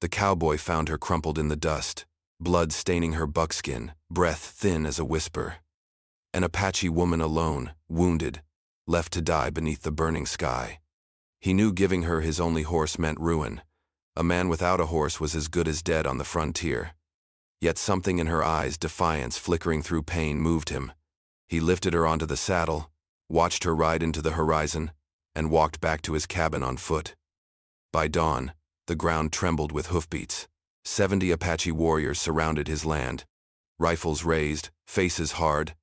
The cowboy found her crumpled in the dust, blood staining her buckskin, breath thin as a whisper. An Apache woman alone, wounded, left to die beneath the burning sky. He knew giving her his only horse meant ruin. A man without a horse was as good as dead on the frontier. Yet something in her eyes, defiance flickering through pain, moved him. He lifted her onto the saddle, watched her ride into the horizon, and walked back to his cabin on foot. By dawn, the ground trembled with hoofbeats. 70 Apache warriors surrounded his land. Rifles raised, faces hard,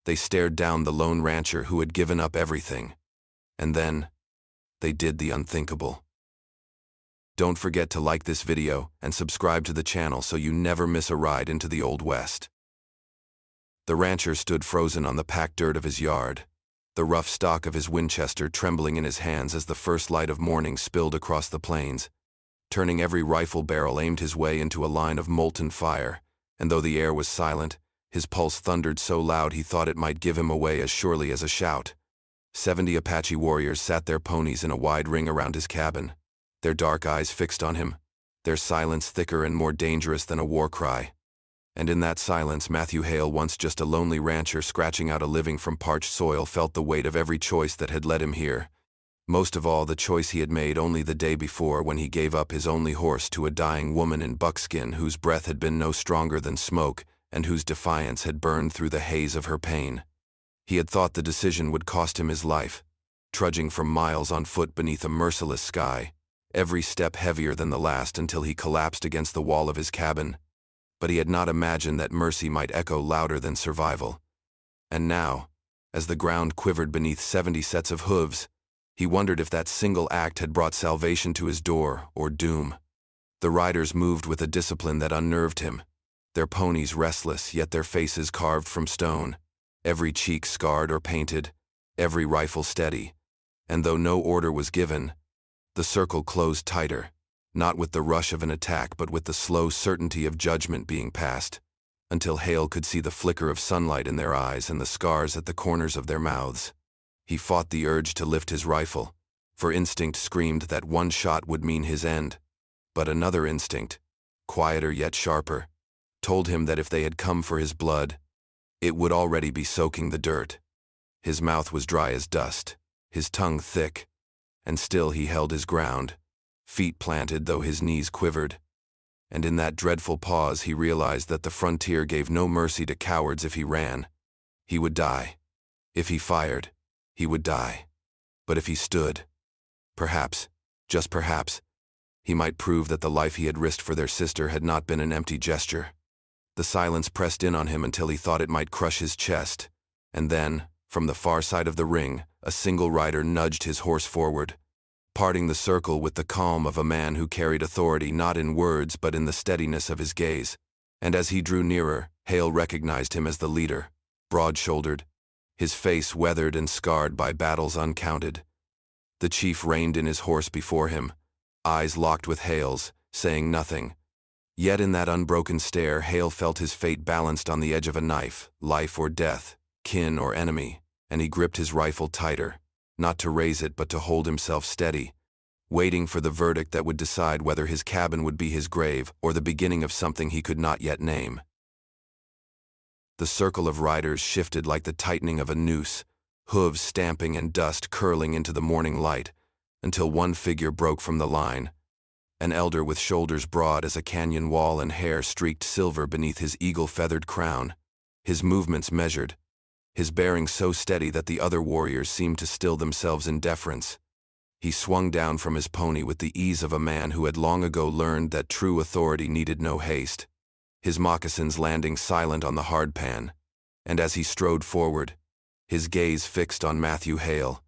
they stared down the lone rancher who had given up everything. And then, they did the unthinkable. Don't forget to like this video and subscribe to the channel so you never miss a ride into the Old West. The rancher stood frozen on the packed dirt of his yard, the rough stock of his Winchester trembling in his hands as the first light of morning spilled across the plains. Turning every rifle barrel aimed his way into a line of molten fire, and though the air was silent, his pulse thundered so loud he thought it might give him away as surely as a shout. 70 Apache warriors sat their ponies in a wide ring around his cabin, their dark eyes fixed on him, their silence thicker and more dangerous than a war cry. And in that silence, Matthew Hale, once just a lonely rancher scratching out a living from parched soil, felt the weight of every choice that had led him here. Most of all, the choice he had made only the day before when he gave up his only horse to a dying woman in buckskin whose breath had been no stronger than smoke and whose defiance had burned through the haze of her pain. He had thought the decision would cost him his life, trudging for miles on foot beneath a merciless sky, every step heavier than the last until he collapsed against the wall of his cabin. But he had not imagined that mercy might echo louder than survival. And now, as the ground quivered beneath 70 sets of hooves, he wondered if that single act had brought salvation to his door or doom. The riders moved with a discipline that unnerved him, their ponies restless, yet their faces carved from stone, every cheek scarred or painted, every rifle steady. And though no order was given, the circle closed tighter, not with the rush of an attack but with the slow certainty of judgment being passed, until Hale could see the flicker of sunlight in their eyes and the scars at the corners of their mouths. He fought the urge to lift his rifle, for instinct screamed that one shot would mean his end. But another instinct, quieter yet sharper, told him that if they had come for his blood, it would already be soaking the dirt. His mouth was dry as dust, his tongue thick, and still he held his ground, feet planted though his knees quivered. And in that dreadful pause he realized that the frontier gave no mercy to cowards. If he ran, he would die. If he fired, he would die. But if he stood, perhaps, just perhaps, he might prove that the life he had risked for their sister had not been an empty gesture. The silence pressed in on him until he thought it might crush his chest, and then, from the far side of the ring, a single rider nudged his horse forward, parting the circle with the calm of a man who carried authority not in words but in the steadiness of his gaze. And as he drew nearer, Hale recognized him as the leader, broad-shouldered, his face weathered and scarred by battles uncounted. The chief reined in his horse before him, eyes locked with Hale's, saying nothing. Yet in that unbroken stare, Hale felt his fate balanced on the edge of a knife, life or death, kin or enemy, and he gripped his rifle tighter, not to raise it but to hold himself steady, waiting for the verdict that would decide whether his cabin would be his grave or the beginning of something he could not yet name. The circle of riders shifted like the tightening of a noose, hooves stamping and dust curling into the morning light, until one figure broke from the line, an elder with shoulders broad as a canyon wall and hair streaked silver beneath his eagle-feathered crown, his movements measured, his bearing so steady that the other warriors seemed to still themselves in deference. He swung down from his pony with the ease of a man who had long ago learned that true authority needed no haste, his moccasins landing silent on the hardpan, and as he strode forward, his gaze fixed on Matthew Hale,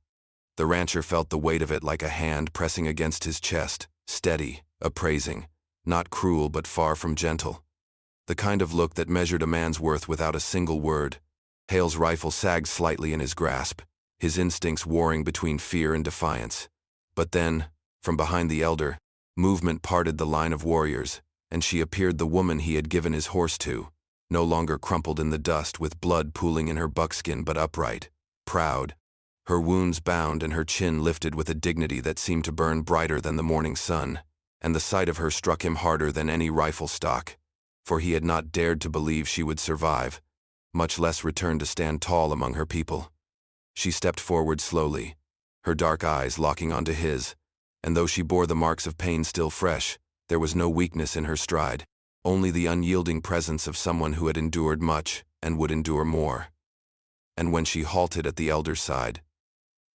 the rancher felt the weight of it like a hand pressing against his chest, steady, appraising, not cruel but far from gentle. The kind of look that measured a man's worth without a single word. Hale's rifle sagged slightly in his grasp, his instincts warring between fear and defiance. But then, from behind the elder, movement parted the line of warriors, and she appeared, the woman he had given his horse to, no longer crumpled in the dust with blood pooling in her buckskin but upright, proud, her wounds bound and her chin lifted with a dignity that seemed to burn brighter than the morning sun. and the sight of her struck him harder than any rifle stock, for he had not dared to believe she would survive, much less return to stand tall among her people. She stepped forward slowly, her dark eyes locking onto his, and though she bore the marks of pain still fresh, there was no weakness in her stride, only the unyielding presence of someone who had endured much and would endure more. And when she halted at the elder's side,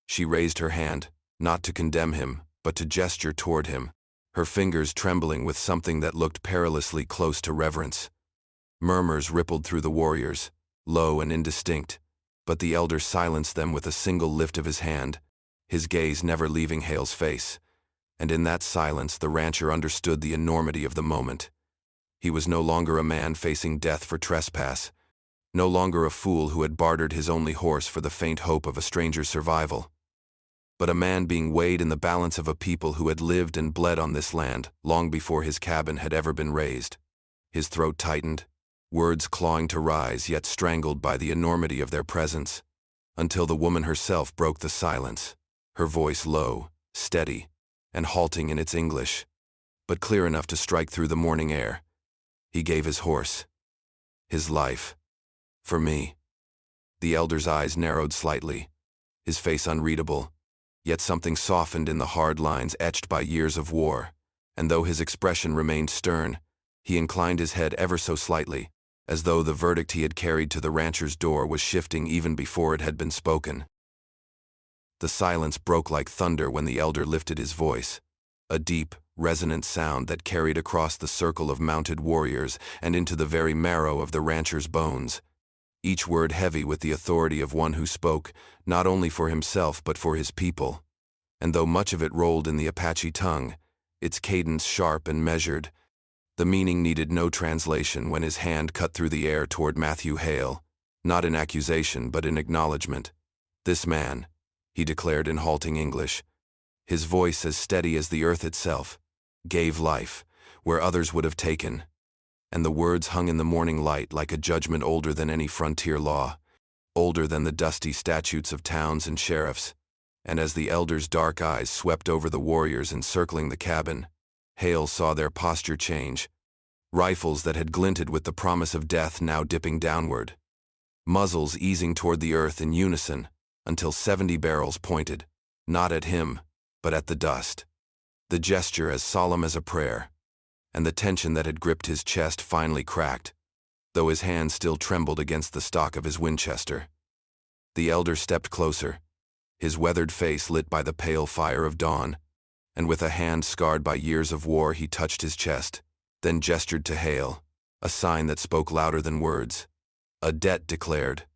she raised her hand, not to condemn him, but to gesture toward him, her fingers trembling with something that looked perilously close to reverence. Murmurs rippled through the warriors, low and indistinct, but the elder silenced them with a single lift of his hand, his gaze never leaving Hale's face. And in that silence the rancher understood the enormity of the moment. He was no longer a man facing death for trespass, no longer a fool who had bartered his only horse for the faint hope of a stranger's survival, but a man being weighed in the balance of a people who had lived and bled on this land long before his cabin had ever been raised. His throat tightened, words clawing to rise yet strangled by the enormity of their presence, until the woman herself broke the silence, her voice low, steady, and halting in its English, but clear enough to strike through the morning air. He gave his horse, his life, for me. The elder's eyes narrowed slightly, his face unreadable, yet something softened in the hard lines etched by years of war, and though his expression remained stern, he inclined his head ever so slightly, as though the verdict he had carried to the rancher's door was shifting even before it had been spoken. The silence broke like thunder when the elder lifted his voice, a deep, resonant sound that carried across the circle of mounted warriors and into the very marrow of the rancher's bones, each word heavy with the authority of one who spoke not only for himself but for his people. And though much of it rolled in the Apache tongue, its cadence sharp and measured, the meaning needed no translation when his hand cut through the air toward Matthew Hale, not in accusation but in acknowledgement. "This man," he declared in halting English, his voice as steady as the earth itself, "gave life where others would have taken," and the words hung in the morning light like a judgment older than any frontier law, older than the dusty statutes of towns and sheriffs. And as the elder's dark eyes swept over the warriors encircling the cabin, Hale saw their posture change, rifles that had glinted with the promise of death now dipping downward, muzzles easing toward the earth in unison, until 70 barrels pointed, not at him, but at the dust. The gesture as solemn as a prayer, and the tension that had gripped his chest finally cracked, though his hand still trembled against the stock of his Winchester. The elder stepped closer, his weathered face lit by the pale fire of dawn, and with a hand scarred by years of war he touched his chest, then gestured to Hale, a sign that spoke louder than words. A debt declared,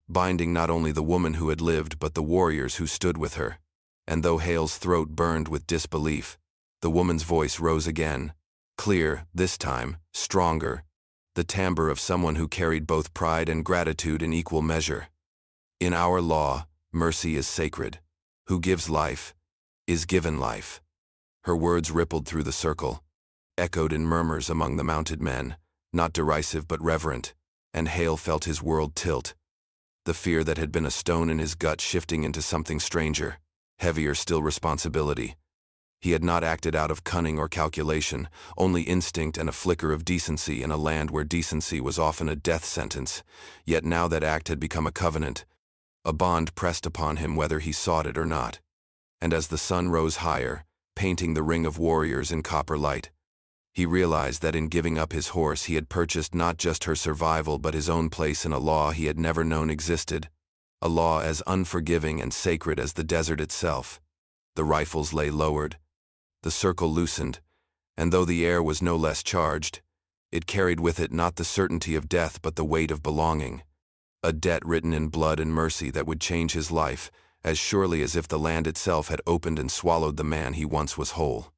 binding not only the woman who had lived but the warriors who stood with her. And though Hale's throat burned with disbelief, the woman's voice rose again, clear, this time, stronger, the timbre of someone who carried both pride and gratitude in equal measure. "In our law, mercy is sacred. Who gives life is given life." Her words rippled through the circle, echoed in murmurs among the mounted men, not derisive but reverent, and Hale felt his world tilt, the fear that had been a stone in his gut shifting into something stranger, heavier still responsibility. He had not acted out of cunning or calculation, only instinct and a flicker of decency in a land where decency was often a death sentence, yet now that act had become a covenant, a bond pressed upon him whether he sought it or not. And as the sun rose higher, painting the ring of warriors in copper light, he realized that in giving up his horse he had purchased not just her survival but his own place in a law he had never known existed, a law as unforgiving and sacred as the desert itself. The rifles lay lowered, the circle loosened, and though the air was no less charged, it carried with it not the certainty of death but the weight of belonging, a debt written in blood and mercy that would change his life as surely as if the land itself had opened and swallowed the man he once was whole.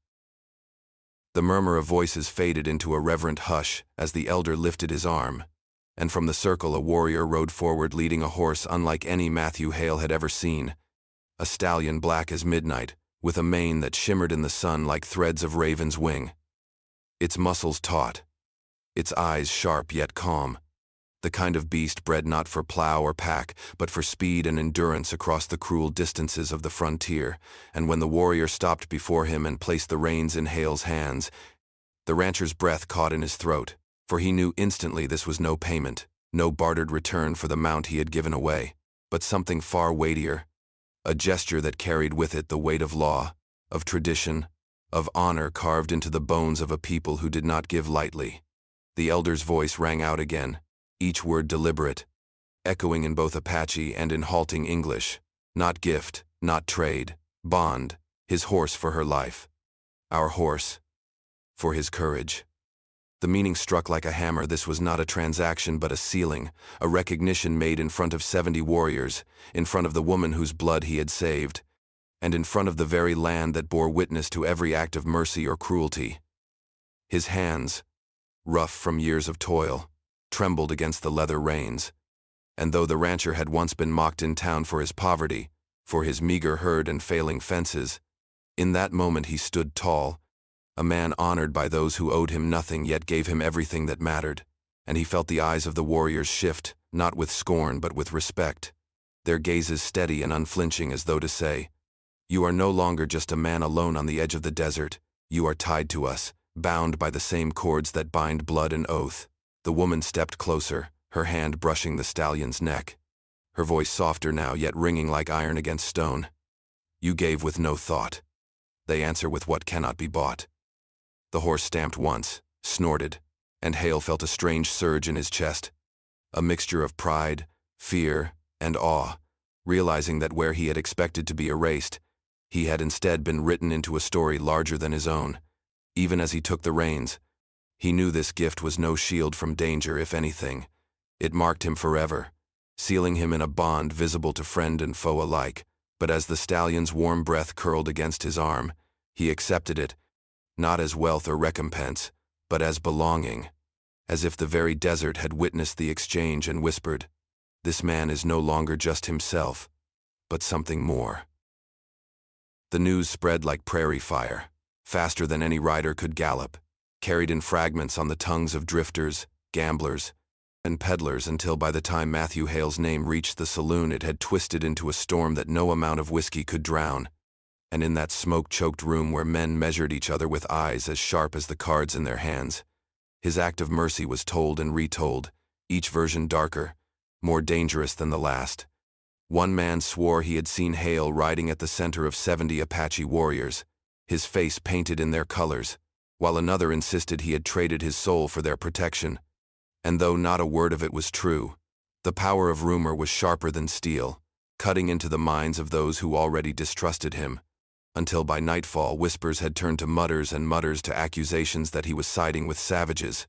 The murmur of voices faded into a reverent hush as the elder lifted his arm, and from the circle a warrior rode forward leading a horse unlike any Matthew Hale had ever seen, a stallion black as midnight, with a mane that shimmered in the sun like threads of raven's wing. Its muscles taut, its eyes sharp yet calm, the kind of beast bred not for plow or pack, but for speed and endurance across the cruel distances of the frontier. And when the warrior stopped before him and placed the reins in Hale's hands, the rancher's breath caught in his throat, for he knew instantly this was no payment, no bartered return for the mount he had given away, but something far weightier, a gesture that carried with it the weight of law, of tradition, of honor carved into the bones of a people who did not give lightly. The elder's voice rang out again, each word deliberate, echoing in both Apache and in halting English. Not gift, not trade, bond, his horse for her life. Our horse, for his courage. The meaning struck like a hammer. This was not a transaction but a sealing, a recognition made in front of 70 warriors, in front of the woman whose blood he had saved, and in front of the very land that bore witness to every act of mercy or cruelty. His hands, rough from years of toil, trembled against the leather reins, and though the rancher had once been mocked in town for his poverty, for his meager herd and failing fences, in that moment he stood tall, a man honored by those who owed him nothing yet gave him everything that mattered, and he felt the eyes of the warriors shift, not with scorn but with respect, their gazes steady and unflinching as though to say, "You are no longer just a man alone on the edge of the desert, you are tied to us, bound by the same cords that bind blood and oath." The woman stepped closer, her hand brushing the stallion's neck, her voice softer now yet ringing like iron against stone. "You gave with no thought. They answer with what cannot be bought." The horse stamped once, snorted, and Hale felt a strange surge in his chest, a mixture of pride, fear, and awe, realizing that where he had expected to be erased, he had instead been written into a story larger than his own. Even as he took the reins, he knew this gift was no shield from danger. If anything, it marked him forever, sealing him in a bond visible to friend and foe alike. But as the stallion's warm breath curled against his arm, he accepted it, not as wealth or recompense, but as belonging, as if the very desert had witnessed the exchange and whispered, "This man is no longer just himself, but something more." The news spread like prairie fire, faster than any rider could gallop, carried in fragments on the tongues of drifters, gamblers, and peddlers until by the time Matthew Hale's name reached the saloon it had twisted into a storm that no amount of whiskey could drown. And in that smoke-choked room where men measured each other with eyes as sharp as the cards in their hands, his act of mercy was told and retold, each version darker, more dangerous than the last. One man swore he had seen Hale riding at the center of 70 Apache warriors, his face painted in their colors, while another insisted he had traded his soul for their protection. And though not a word of it was true, the power of rumor was sharper than steel, cutting into the minds of those who already distrusted him, until by nightfall whispers had turned to mutters and mutters to accusations that he was siding with savages,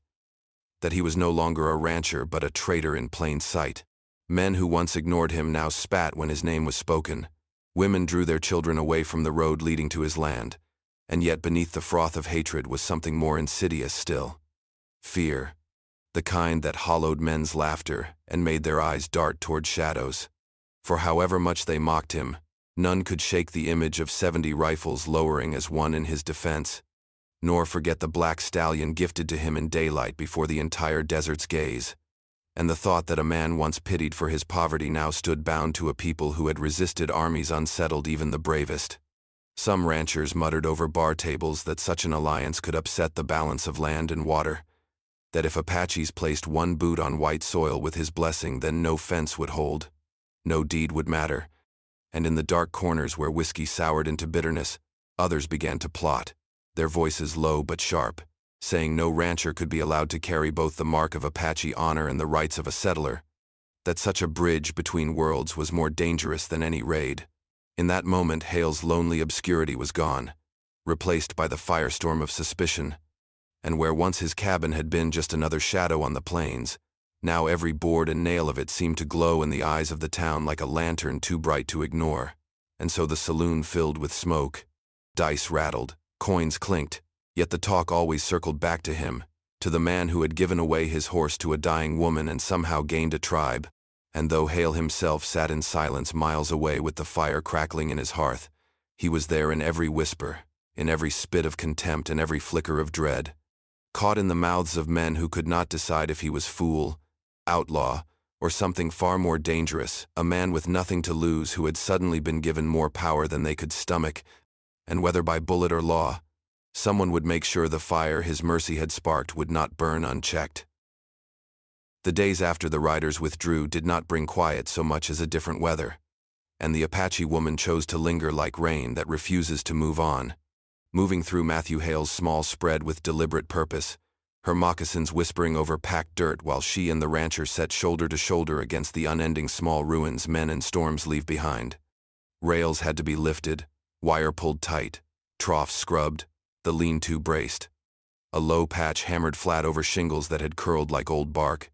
that he was no longer a rancher but a traitor in plain sight. Men who once ignored him now spat when his name was spoken. Women drew their children away from the road leading to his land, and yet beneath the froth of hatred was something more insidious still. Fear, the kind that hollowed men's laughter and made their eyes dart toward shadows. For however much they mocked him, none could shake the image of 70 rifles lowering as one in his defense, nor forget the black stallion gifted to him in daylight before the entire desert's gaze, and the thought that a man once pitied for his poverty now stood bound to a people who had resisted armies unsettled even the bravest. Some ranchers muttered over bar tables that such an alliance could upset the balance of land and water, that if Apaches placed one boot on white soil with his blessing, then no fence would hold, no deed would matter. And in the dark corners where whiskey soured into bitterness, others began to plot, their voices low but sharp, saying no rancher could be allowed to carry both the mark of Apache honor and the rights of a settler, that such a bridge between worlds was more dangerous than any raid. In that moment Hale's lonely obscurity was gone, replaced by the firestorm of suspicion, and where once his cabin had been just another shadow on the plains, now every board and nail of it seemed to glow in the eyes of the town like a lantern too bright to ignore. And so the saloon filled with smoke, dice rattled, coins clinked, yet the talk always circled back to him, to the man who had given away his horse to a dying woman and somehow gained a tribe. And though Hale himself sat in silence miles away with the fire crackling in his hearth, he was there in every whisper, in every spit of contempt and every flicker of dread, caught in the mouths of men who could not decide if he was fool, outlaw, or something far more dangerous, a man with nothing to lose who had suddenly been given more power than they could stomach, and whether by bullet or law, someone would make sure the fire his mercy had sparked would not burn unchecked. The days after the riders withdrew did not bring quiet so much as a different weather, and the Apache woman chose to linger like rain that refuses to move on, moving through Matthew Hale's small spread with deliberate purpose, her moccasins whispering over packed dirt while she and the rancher sat shoulder to shoulder against the unending small ruins men and storms leave behind. Rails had to be lifted, wire pulled tight, troughs scrubbed, the lean-to braced. A low patch hammered flat over shingles that had curled like old bark,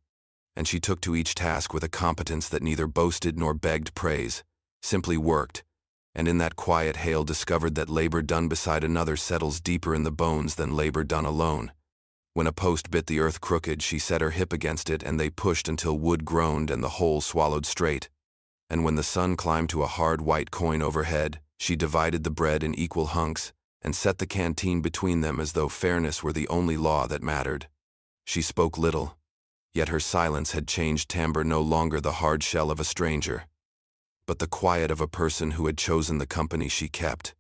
and she took to each task with a competence that neither boasted nor begged praise, simply worked, and in that quiet Hale discovered that labor done beside another settles deeper in the bones than labor done alone. When a post bit the earth crooked, she set her hip against it and they pushed until wood groaned and the hole swallowed straight. And when the sun climbed to a hard white coin overhead, she divided the bread in equal hunks and set the canteen between them as though fairness were the only law that mattered. She spoke little, yet her silence had changed timbre, no longer the hard shell of a stranger, but the quiet of a person who had chosen the company she kept.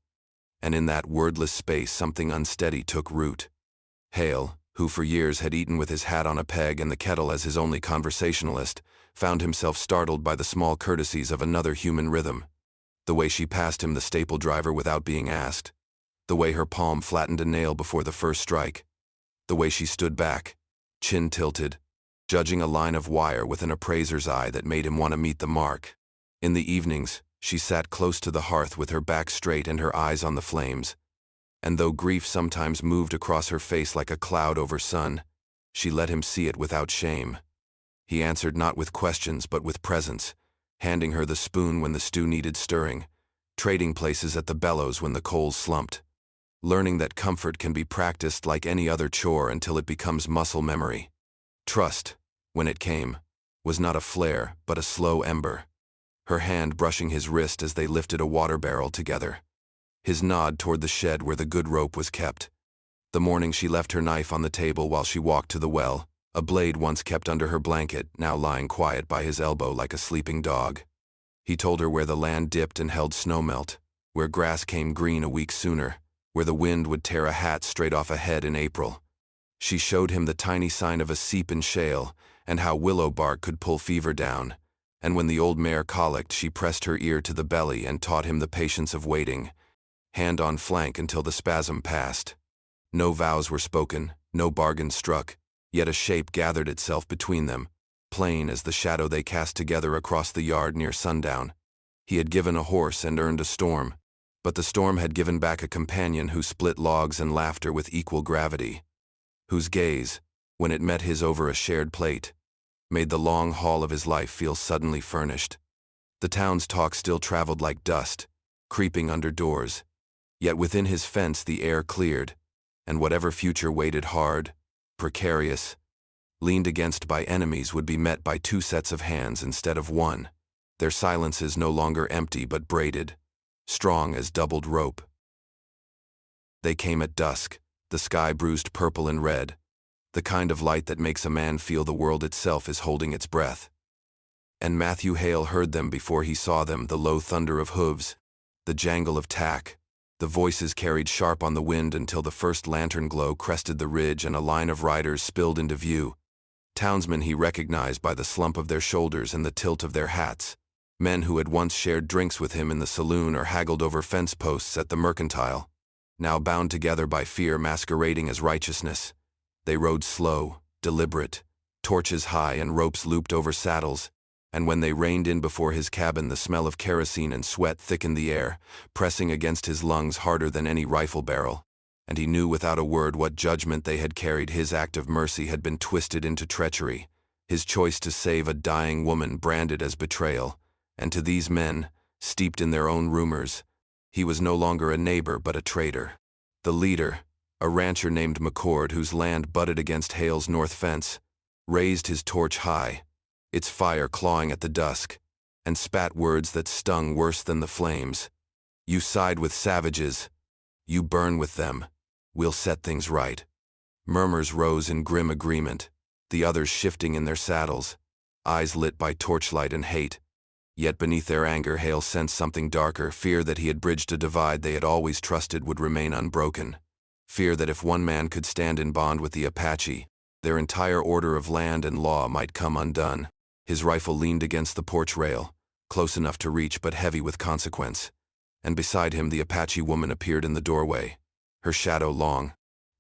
And in that wordless space something unsteady took root. Hale, who for years had eaten with his hat on a peg and the kettle as his only conversationalist, found himself startled by the small courtesies of another human rhythm. The way she passed him the staple driver without being asked. The way her palm flattened a nail before the first strike. The way she stood back, chin tilted, judging a line of wire with an appraiser's eye that made him want to meet the mark. In the evenings, she sat close to the hearth with her back straight and her eyes on the flames, and though grief sometimes moved across her face like a cloud over sun, she let him see it without shame. He answered not with questions but with presence, handing her the spoon when the stew needed stirring, trading places at the bellows when the coals slumped, learning that comfort can be practiced like any other chore until it becomes muscle memory. Trust, when it came, was not a flare but a slow ember, her hand brushing his wrist as they lifted a water barrel together, his nod toward the shed where the good rope was kept. The morning she left her knife on the table while she walked to the well, a blade once kept under her blanket, now lying quiet by his elbow like a sleeping dog. He told her where the land dipped and held snowmelt, where grass came green a week sooner, where the wind would tear a hat straight off a head in April. She showed him the tiny sign of a seep in shale, and how willow bark could pull fever down, and when the old mare colicked she pressed her ear to the belly and taught him the patience of waiting, hand on flank until the spasm passed. No vows were spoken, no bargain struck, yet a shape gathered itself between them, plain as the shadow they cast together across the yard near sundown. He had given a horse and earned a storm, but the storm had given back a companion who split logs and laughter with equal gravity, whose gaze, when it met his over a shared plate, made the long haul of his life feel suddenly furnished. The town's talk still traveled like dust, creeping under doors, yet within his fence the air cleared, and whatever future waited hard, precarious, leaned against by enemies would be met by two sets of hands instead of one, their silences no longer empty but braided, strong as doubled rope. They came at dusk, the sky bruised purple and red, the kind of light that makes a man feel the world itself is holding its breath. And Matthew Hale heard them before he saw them, the low thunder of hooves, the jangle of tack, the voices carried sharp on the wind until the first lantern glow crested the ridge and a line of riders spilled into view. Townsmen he recognized by the slump of their shoulders and the tilt of their hats, men who had once shared drinks with him in the saloon or haggled over fence posts at the mercantile, now bound together by fear masquerading as righteousness. They rode slow, deliberate, torches high and ropes looped over saddles, and when they reined in before his cabin the smell of kerosene and sweat thickened the air, pressing against his lungs harder than any rifle barrel, and he knew without a word what judgment they had carried. His act of mercy had been twisted into treachery, his choice to save a dying woman branded as betrayal, and to these men, steeped in their own rumors, he was no longer a neighbor but a traitor. The leader, a rancher named McCord whose land butted against Hale's north fence, raised his torch high, its fire clawing at the dusk, and spat words that stung worse than the flames. You side with savages. You burn with them. We'll set things right. Murmurs rose in grim agreement, the others shifting in their saddles, eyes lit by torchlight and hate. Yet beneath their anger, Hale sensed something darker, fear that he had bridged a divide they had always trusted would remain unbroken. Fear that if one man could stand in bond with the Apache, their entire order of land and law might come undone. His rifle leaned against the porch rail, close enough to reach but heavy with consequence. And beside him the Apache woman appeared in the doorway, her shadow long,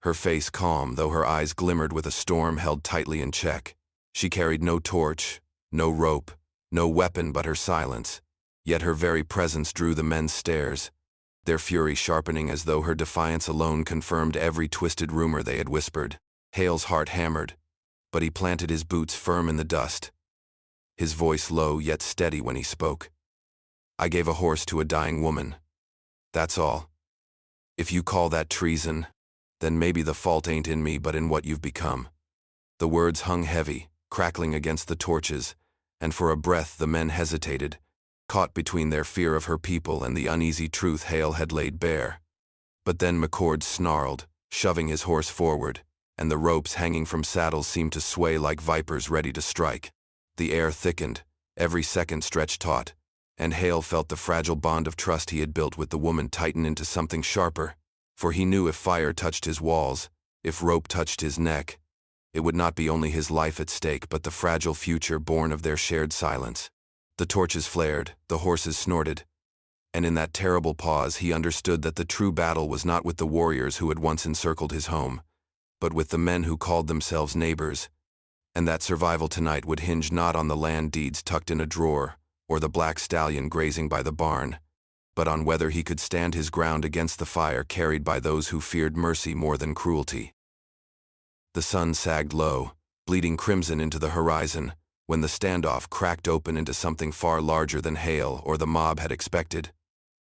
her face calm though her eyes glimmered with a storm held tightly in check. She carried no torch, no rope, no weapon but her silence, yet her very presence drew the men's stares, their fury sharpening as though her defiance alone confirmed every twisted rumor they had whispered. Hale's heart hammered, but he planted his boots firm in the dust, his voice low yet steady when he spoke. "I gave a horse to a dying woman. That's all. If you call that treason, then maybe the fault ain't in me but in what you've become." The words hung heavy, crackling against the torches, and for a breath the men hesitated, caught between their fear of her people and the uneasy truth Hale had laid bare. But then McCord snarled, shoving his horse forward, and the ropes hanging from saddles seemed to sway like vipers ready to strike. The air thickened, every second stretched taut, and Hale felt the fragile bond of trust he had built with the woman tighten into something sharper, for he knew if fire touched his walls, if rope touched his neck, it would not be only his life at stake but the fragile future born of their shared silence. The torches flared, the horses snorted, and in that terrible pause he understood that the true battle was not with the warriors who had once encircled his home, but with the men who called themselves neighbors, and that survival tonight would hinge not on the land deeds tucked in a drawer or the black stallion grazing by the barn, but on whether he could stand his ground against the fire carried by those who feared mercy more than cruelty. The sun sagged low, bleeding crimson into the horizon, when the standoff cracked open into something far larger than Hale or the mob had expected.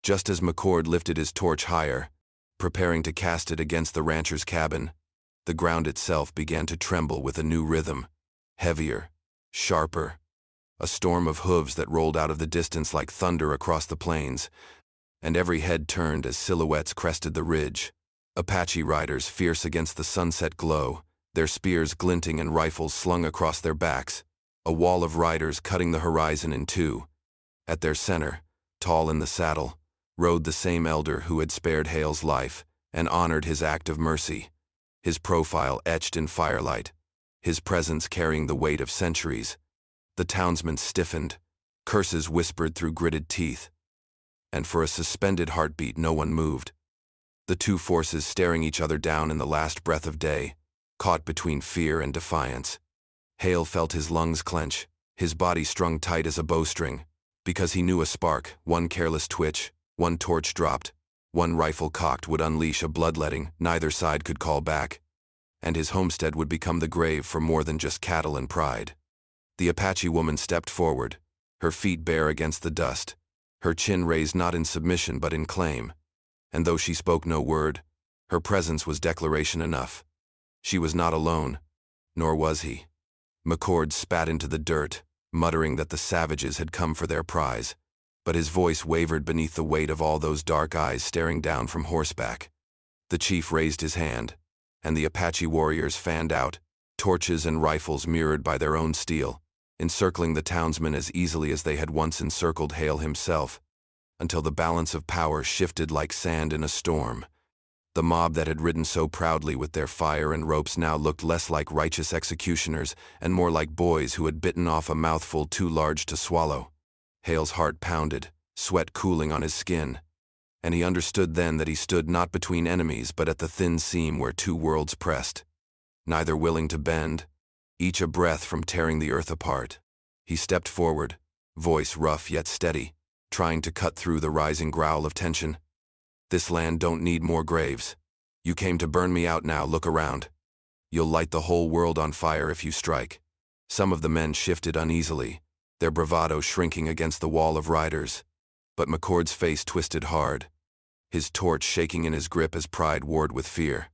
Just as McCord lifted his torch higher, preparing to cast it against the rancher's cabin, the ground itself began to tremble with a new rhythm, heavier, sharper, a storm of hooves that rolled out of the distance like thunder across the plains, and every head turned as silhouettes crested the ridge. Apache riders fierce against the sunset glow, their spears glinting and rifles slung across their backs, a wall of riders cutting the horizon in two. At their center, tall in the saddle, rode the same elder who had spared Hale's life and honored his act of mercy, his profile etched in firelight, his presence carrying the weight of centuries. The townsmen stiffened, curses whispered through gritted teeth, and for a suspended heartbeat no one moved. The two forces staring each other down in the last breath of day, caught between fear and defiance. Hale felt his lungs clench, his body strung tight as a bowstring, because he knew a spark, one careless twitch, one torch dropped, one rifle cocked would unleash a bloodletting neither side could call back, and his homestead would become the grave for more than just cattle and pride. The Apache woman stepped forward, her feet bare against the dust, her chin raised not in submission but in claim, and though she spoke no word, her presence was declaration enough. She was not alone, nor was he. McCord spat into the dirt, muttering that the savages had come for their prize, but his voice wavered beneath the weight of all those dark eyes staring down from horseback. The chief raised his hand, and the Apache warriors fanned out, torches and rifles mirrored by their own steel, encircling the townsmen as easily as they had once encircled Hale himself, until the balance of power shifted like sand in a storm. The mob that had ridden so proudly with their fire and ropes now looked less like righteous executioners and more like boys who had bitten off a mouthful too large to swallow. Hale's heart pounded, sweat cooling on his skin, and he understood then that he stood not between enemies but at the thin seam where two worlds pressed, neither willing to bend, each a breath from tearing the earth apart. He stepped forward, voice rough yet steady, trying to cut through the rising growl of tension. "This land don't need more graves. You came to burn me out now, look around. You'll light the whole world on fire if you strike." Some of the men shifted uneasily, their bravado shrinking against the wall of riders, but McCord's face twisted hard, his torch shaking in his grip as pride warred with fear.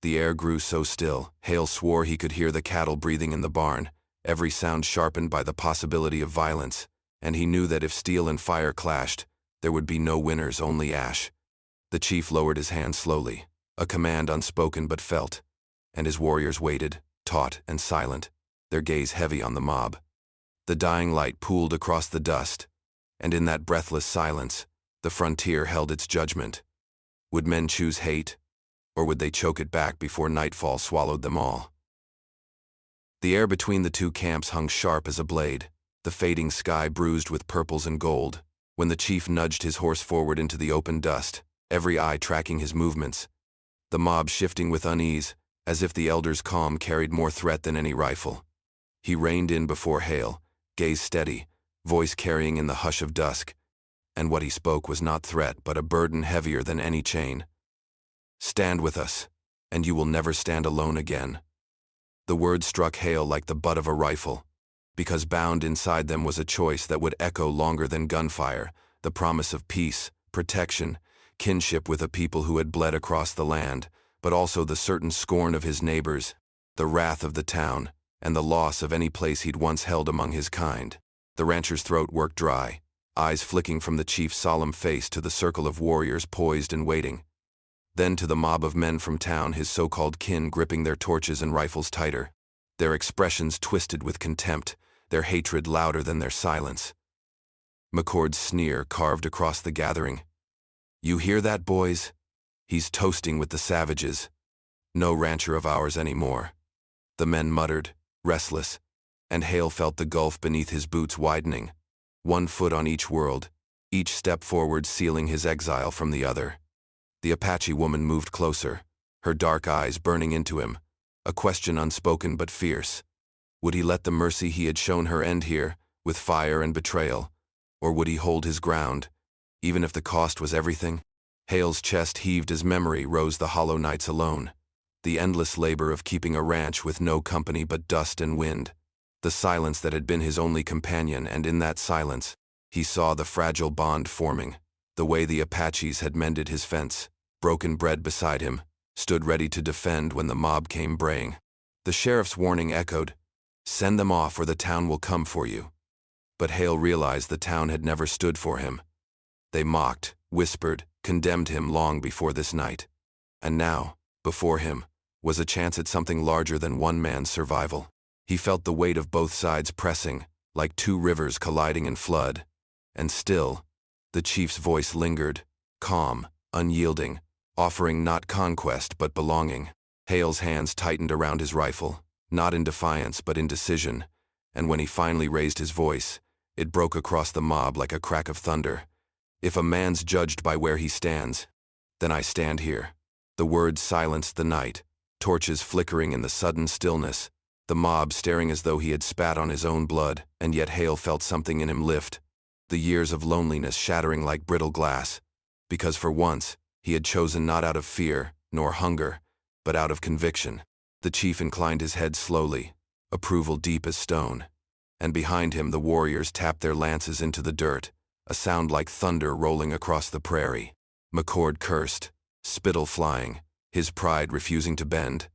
The air grew so still, Hale swore he could hear the cattle breathing in the barn, every sound sharpened by the possibility of violence, and he knew that if steel and fire clashed, there would be no winners, only ash. The chief lowered his hand slowly, a command unspoken but felt, and his warriors waited, taut and silent, their gaze heavy on the mob. The dying light pooled across the dust, and in that breathless silence, the frontier held its judgment. Would men choose hate, or would they choke it back before nightfall swallowed them all? The air between the two camps hung sharp as a blade, the fading sky bruised with purples and gold. When the chief nudged his horse forward into the open dust, every eye tracking his movements, the mob shifting with unease, as if the elder's calm carried more threat than any rifle. He reined in before Hale, gaze steady, voice carrying in the hush of dusk, and what he spoke was not threat but a burden heavier than any chain. "Stand with us, and you will never stand alone again." The words struck Hale like the butt of a rifle, because bound inside them was a choice that would echo longer than gunfire, the promise of peace, protection, kinship with a people who had bled across the land, but also the certain scorn of his neighbors, the wrath of the town, and the loss of any place he'd once held among his kind. The rancher's throat worked dry, eyes flicking from the chief's solemn face to the circle of warriors poised and waiting. Then to the mob of men from town, his so-called kin gripping their torches and rifles tighter, their expressions twisted with contempt, their hatred louder than their silence. McCord's sneer carved across the gathering. "You hear that, boys? He's toasting with the savages. No rancher of ours anymore." The men muttered, restless, and Hale felt the gulf beneath his boots widening, 1 foot on each world, each step forward sealing his exile from the other. The Apache woman moved closer, her dark eyes burning into him, a question unspoken but fierce. Would he let the mercy he had shown her end here, with fire and betrayal, or would he hold his ground, even if the cost was everything? Hale's chest heaved as memory rose the hollow nights alone, the endless labor of keeping a ranch with no company but dust and wind, the silence that had been his only companion, and in that silence, he saw the fragile bond forming, the way the Apaches had mended his fence, broken bread beside him, stood ready to defend when the mob came braying. The sheriff's warning echoed, "Send them off or the town will come for you." But Hale realized the town had never stood for him. They mocked, whispered, condemned him long before this night. And now, before him, was a chance at something larger than one man's survival. He felt the weight of both sides pressing, like 2 rivers colliding in flood. And still, the chief's voice lingered, calm, unyielding, offering not conquest but belonging. Hale's hands tightened around his rifle, not in defiance but in decision, and when he finally raised his voice, it broke across the mob like a crack of thunder. "If a man's judged by where he stands, then I stand here." The words silenced the night, torches flickering in the sudden stillness, the mob staring as though he had spat on his own blood, and yet Hale felt something in him lift, the years of loneliness shattering like brittle glass, because for once, he had chosen not out of fear, nor hunger, but out of conviction. The chief inclined his head slowly, approval deep as stone, and behind him the warriors tapped their lances into the dirt, a sound like thunder rolling across the prairie. McCord cursed, spittle flying, his pride refusing to bend.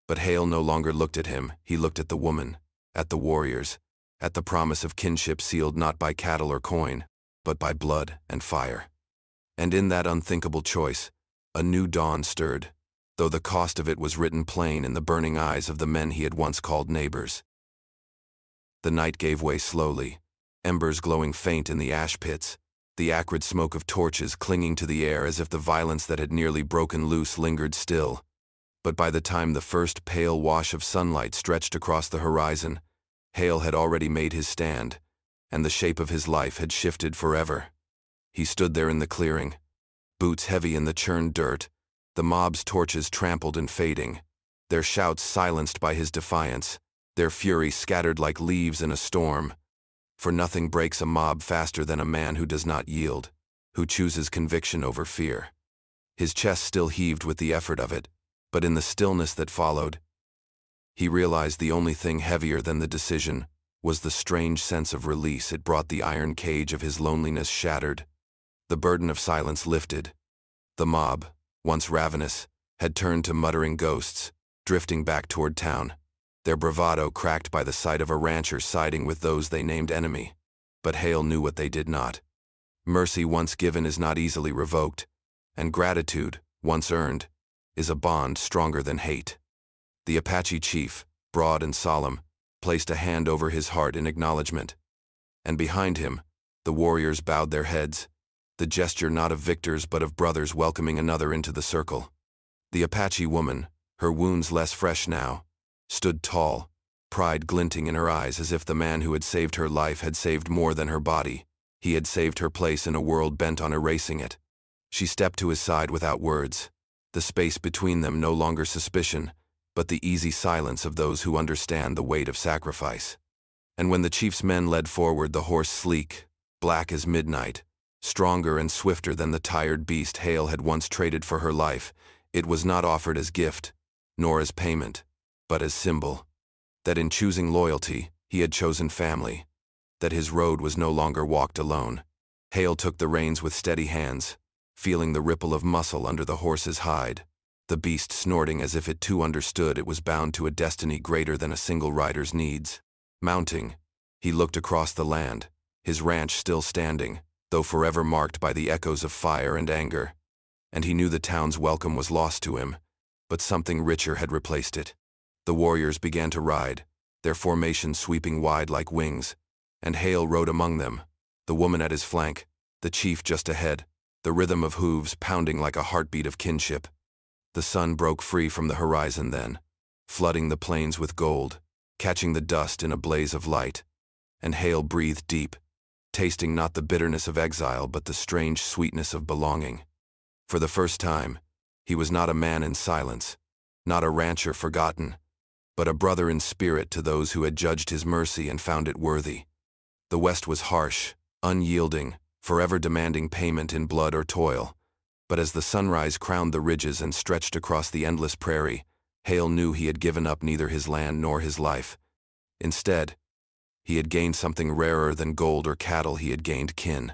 But Hale no longer looked at him, he looked at the woman, at the warriors, at the promise of kinship sealed not by cattle or coin, but by blood and fire. And in that unthinkable choice, a new dawn stirred, though the cost of it was written plain in the burning eyes of the men he had once called neighbors. The night gave way slowly, embers glowing faint in the ash pits, the acrid smoke of torches clinging to the air as if the violence that had nearly broken loose lingered still. But by the time the first pale wash of sunlight stretched across the horizon, Hale had already made his stand, and the shape of his life had shifted forever. He stood there in the clearing, boots heavy in the churned dirt, the mob's torches trampled and fading, their shouts silenced by his defiance, their fury scattered like leaves in a storm. For nothing breaks a mob faster than a man who does not yield, who chooses conviction over fear. His chest still heaved with the effort of it, but in the stillness that followed, he realized the only thing heavier than the decision was the strange sense of release it brought. The iron cage of his loneliness shattered. The burden of silence lifted. The mob, once ravenous, had turned to muttering ghosts, drifting back toward town, their bravado cracked by the sight of a rancher siding with those they named enemy. But Hale knew what they did not. Mercy once given is not easily revoked, and gratitude, once earned, is a bond stronger than hate. The Apache chief, broad and solemn, placed a hand over his heart in acknowledgement, And behind him, the warriors bowed their heads, the gesture not of victors but of brothers welcoming another into the circle. The Apache woman, her wounds less fresh now, stood tall, pride glinting in her eyes as if the man who had saved her life had saved more than her body. He had saved her place in a world bent on erasing it. She stepped to his side without words, the space between them no longer suspicion, but the easy silence of those who understand the weight of sacrifice. And when the chief's men led forward the horse sleek, black as midnight, stronger and swifter than the tired beast Hale had once traded for her life, it was not offered as gift, nor as payment, but as symbol. That in choosing loyalty, he had chosen family. That his road was no longer walked alone. Hale took the reins with steady hands, feeling the ripple of muscle under the horse's hide, the beast snorting as if it too understood it was bound to a destiny greater than a single rider's needs. Mounting, he looked across the land, his ranch still standing, though forever marked by the echoes of fire and anger. And he knew the town's welcome was lost to him, but something richer had replaced it. The warriors began to ride, their formation sweeping wide like wings, and Hale rode among them, the woman at his flank, the chief just ahead, the rhythm of hooves pounding like a heartbeat of kinship. The sun broke free from the horizon then, flooding the plains with gold, catching the dust in a blaze of light, and Hale breathed deep, tasting not the bitterness of exile but the strange sweetness of belonging. For the first time, he was not a man in silence, not a rancher forgotten, but a brother in spirit to those who had judged his mercy and found it worthy. The West was harsh, unyielding, forever demanding payment in blood or toil, but as the sunrise crowned the ridges and stretched across the endless prairie, Hale knew he had given up neither his land nor his life. Instead, he had gained something rarer than gold or cattle. He had gained kin.